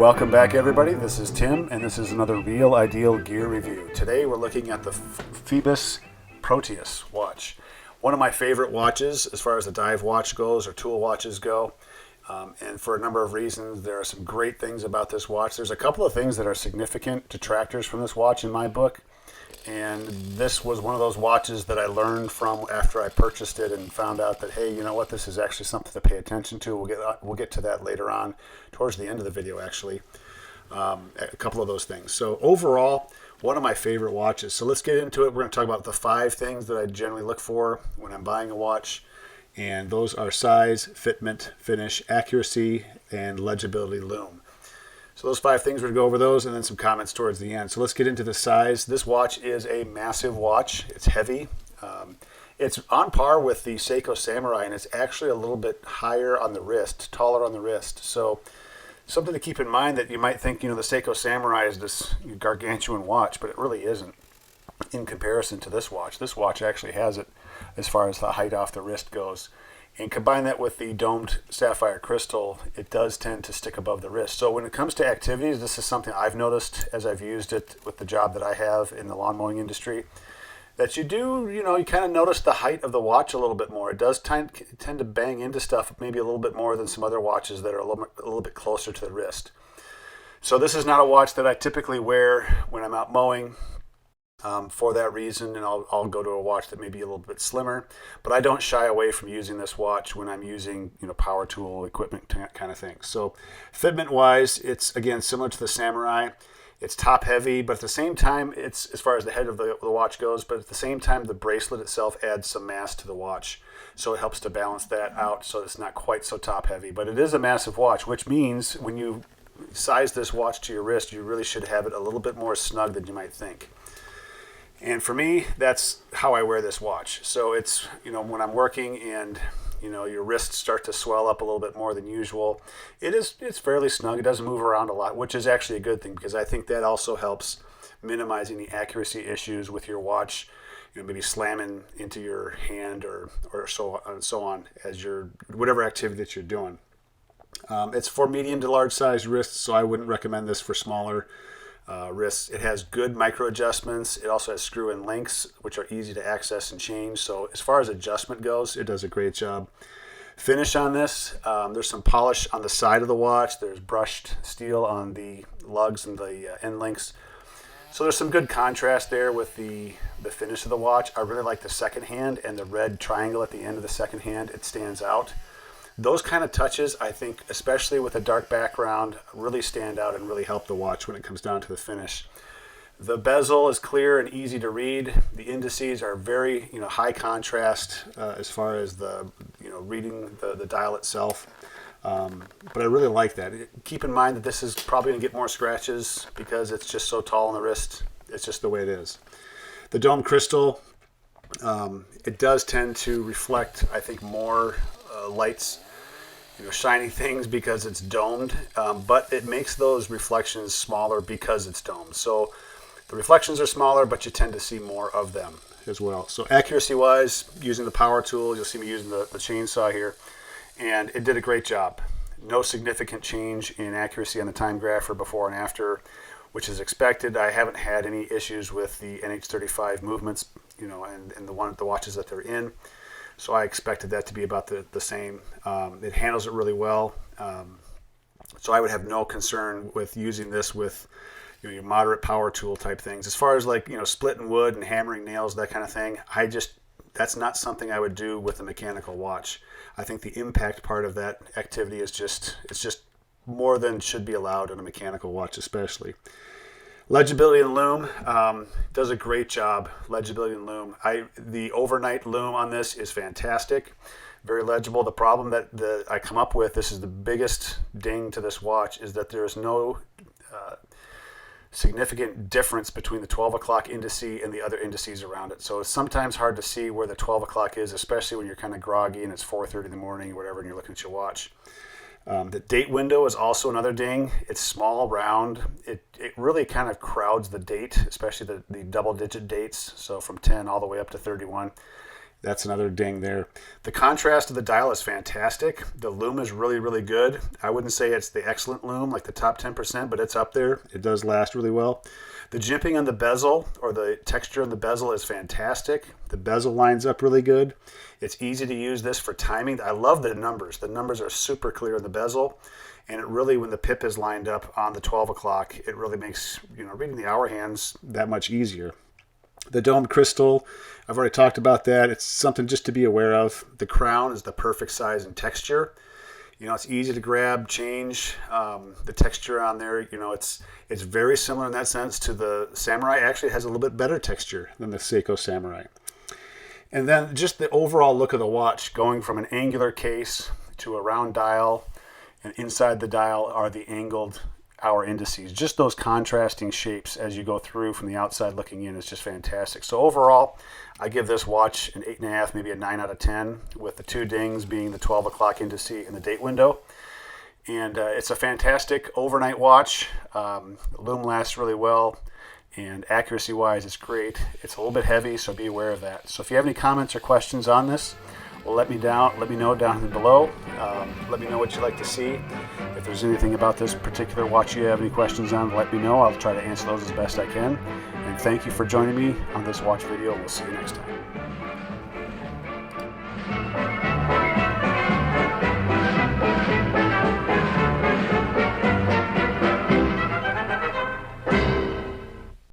Welcome back, everybody. This is Tim, and this is another Real Ideal Gear Review. Today we're looking at the Phoibos Proteus watch. One of my favorite watches as far as a dive watch goes, or tool watches go. And for a number of reasons, there are some great things about this watch. There's a couple of things that are significant detractors from this watch in my book. And this was one of those watches that I learned from after I purchased it and found out that, hey, you know what, this is actually something to pay attention to. We'll get to that later on, towards the end of the video, actually. A couple of those things. So overall, one of my favorite watches. So let's get into it. We're going to talk about the 5 things that I generally look for when I'm buying a watch. And those are size, fitment, finish, accuracy, and legibility lume. So those 5 things, we're going to go over those and then some comments towards the end. So let's get into the size. This watch is a massive watch. It's heavy. It's on par with the Seiko Samurai, and it's actually a little bit higher on the wrist, taller on the wrist. So something to keep in mind, that you might think, the Seiko Samurai is this gargantuan watch, but it really isn't in comparison to this watch. This watch actually has it as far as the height off the wrist goes. And combine that with the domed sapphire crystal, it does tend to stick above the wrist. So when it comes to activities, this is something I've noticed as I've used it with the job that I have in the lawn mowing industry, that you kind of notice the height of the watch a little bit more. It does tend to bang into stuff maybe a little bit more than some other watches that are a little bit closer to the wrist. So this is not a watch that I typically wear when I'm out mowing. For that reason, and I'll go to a watch that may be a little bit slimmer, but I don't shy away from using this watch when I'm using power tool equipment kind of things. So fitment wise, it's again similar to the Samurai. It's top heavy, but at the same time, it's as far as the head of the watch goes, but at the same time, the bracelet itself adds some mass to the watch, so it helps to balance that out so it's not quite so top heavy. But it is a massive watch, which means when you size this watch to your wrist, you really should have it a little bit more snug than you might think. And for me, that's how I wear this watch. So it's, when I'm working and, your wrists start to swell up a little bit more than usual, it's fairly snug. It doesn't move around a lot, which is actually a good thing, because I think that also helps minimizing the accuracy issues with your watch, maybe slamming into your hand or so on as your whatever activity that you're doing. It's for medium to large size wrists, so I wouldn't recommend this for smaller wrists. It has good micro adjustments. It also has screw-in links, which are easy to access and change. So as far as adjustment goes, it does a great job. Finish on this, there's some polish on the side of the watch. There's brushed steel on the lugs and the end links. So there's some good contrast there with the finish of the watch. I really like the second hand and the red triangle at the end of the second hand. It stands out. Those kind of touches, I think, especially with a dark background, really stand out and really help the watch when it comes down to the finish. The bezel is clear and easy to read. The indices are very, high contrast as far as the, reading the dial itself. But I really like that. Keep in mind that this is probably going to get more scratches because it's just so tall on the wrist. It's just the way it is. The dome crystal, it does tend to reflect, I think, more lights, shiny things because it's domed, but it makes those reflections smaller because it's domed. So the reflections are smaller, but you tend to see more of them as well. So accuracy wise, using the power tool, you'll see me using the chainsaw here, and it did a great job. No significant change in accuracy on the time graph or before and after, which is expected. I haven't had any issues with the NH35 movements, and the watches that they're in. So I expected that to be about the same. It handles it really well. So I would have no concern with using this with your moderate power tool type things. As far as splitting wood and hammering nails, that kind of thing, that's not something I would do with a mechanical watch. I think the impact part of that activity is just more than should be allowed on a mechanical watch, especially. Legibility and lume does a great job. Legibility and lume. The overnight lume on this is fantastic. Very legible. The problem that I come up with, this is the biggest ding to this watch, is that there is no significant difference between the 12 o'clock indice and the other indices around it. So it's sometimes hard to see where the 12 o'clock is, especially when you're kind of groggy and it's 4:30 in the morning or whatever, and you're looking at your watch. The date window is also another ding. It's small, round. It really kind of crowds the date, especially the double-digit dates, so from 10 all the way up to 31. That's another ding there. The contrast of the dial is fantastic. The lume is really, really good. I wouldn't say it's the excellent lume, like the top 10%, but it's up there. It does last really well. The jimping on the bezel, or the texture on the bezel, is fantastic. The bezel lines up really good. It's easy to use this for timing. I love the numbers. The numbers are super clear in the bezel. And it really, when the pip is lined up on the 12 o'clock, it really makes, reading the hour hands that much easier. The domed crystal, I've already talked about that. It's something just to be aware of. The crown is the perfect size and texture. It's easy to grab, change the texture on there. It's very similar in that sense to the Samurai. It actually has a little bit better texture than the Seiko Samurai. And then just the overall look of the watch, going from an angular case to a round dial, and inside the dial are the angled hour indices. Just those contrasting shapes as you go through from the outside looking in is just fantastic. So overall, I give this watch an 8.5, maybe a 9 out of 10, with the two dings being the 12 o'clock indice and the date window. And it's a fantastic overnight watch. The lume lasts really well, and accuracy-wise, it's great. It's a little bit heavy, so be aware of that. So if you have any comments or questions on this, well, let me know down below. Let me know what you'd like to see. If there's anything about this particular watch you have any questions on, let me know. I'll try to answer those as best I can. And thank you for joining me on this watch video. We'll see you next time.